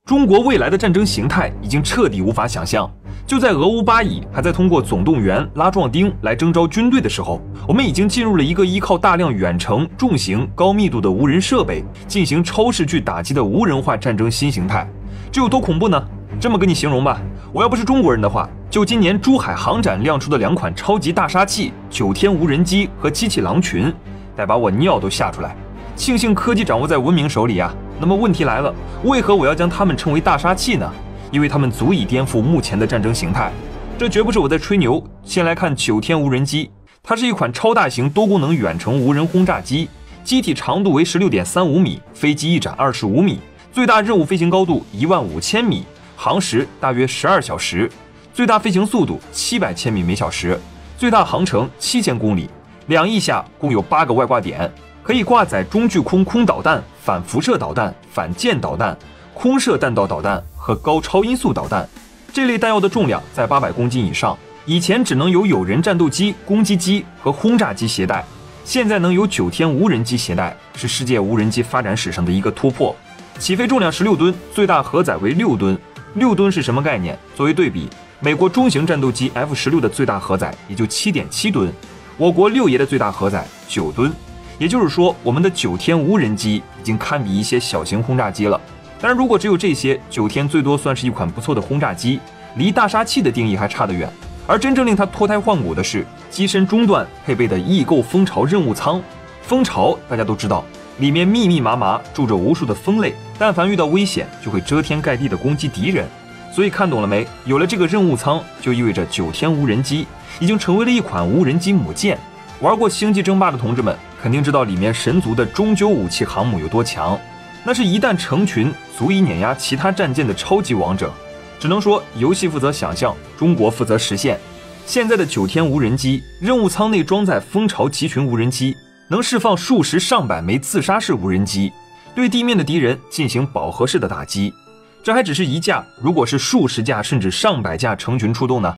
中国未来的战争形态已经彻底无法想象。就在俄乌巴以还在通过总动员、拉壮丁来征召军队的时候，我们已经进入了一个依靠大量远程、重型、高密度的无人设备进行超视距打击的无人化战争新形态。这有多恐怖呢？这么跟你形容吧，我要不是中国人的话，就今年珠海航展亮出的2款超级大杀器9天无人机和机器狼群，得把我尿都吓出来。庆幸科技掌握在文明手里啊。那么问题来了，为何我要将它们称为大杀器呢？因为它们足以颠覆目前的战争形态。这绝不是我在吹牛。先来看9天无人机，它是一款超大型多功能远程无人轰炸机，机体长度为 16.35 米，飞机翼展25米，最大任务飞行高度15000米，航时大约12小时，最大飞行速度700千米每小时，最大航程7000公里。2翼下共有8个外挂点，可以挂载中距空空导弹、反辐射导弹、反舰导弹、空射弹道导弹和高超音速导弹。这类弹药的重量在800公斤以上，以前只能由有人战斗机、攻击机和轰炸机携带，现在能由9天无人机携带，是世界无人机发展史上的一个突破。起飞重量16吨，最大荷载为6吨。6吨是什么概念？作为对比，美国中型战斗机 F-16的最大荷载也就 7.7吨，我国6爷的最大荷载9吨。也就是说，我们的9天无人机已经堪比一些小型轰炸机了。当然，如果只有这些，9天最多算是一款不错的轰炸机，离大杀器的定义还差得远。而真正令它脱胎换骨的是机身中段配备的异构蜂巢任务舱。蜂巢大家都知道，里面密密麻麻住着无数的蜂类，但凡遇到危险就会遮天盖地的攻击敌人。所以看懂了没？有了这个任务舱，就意味着9天无人机已经成为了一款无人机母舰。玩过星际争霸的同志们肯定知道里面神族的终究武器航母有多强，那是一旦成群足以碾压其他战舰的超级王者。只能说游戏负责想象，中国负责实现。现在的9天无人机任务舱内装载蜂巢集群无人机，能释放数十上百枚自杀式无人机，对地面的敌人进行饱和式的打击。这还只是一架，如果是数十架甚至上百架成群出动呢，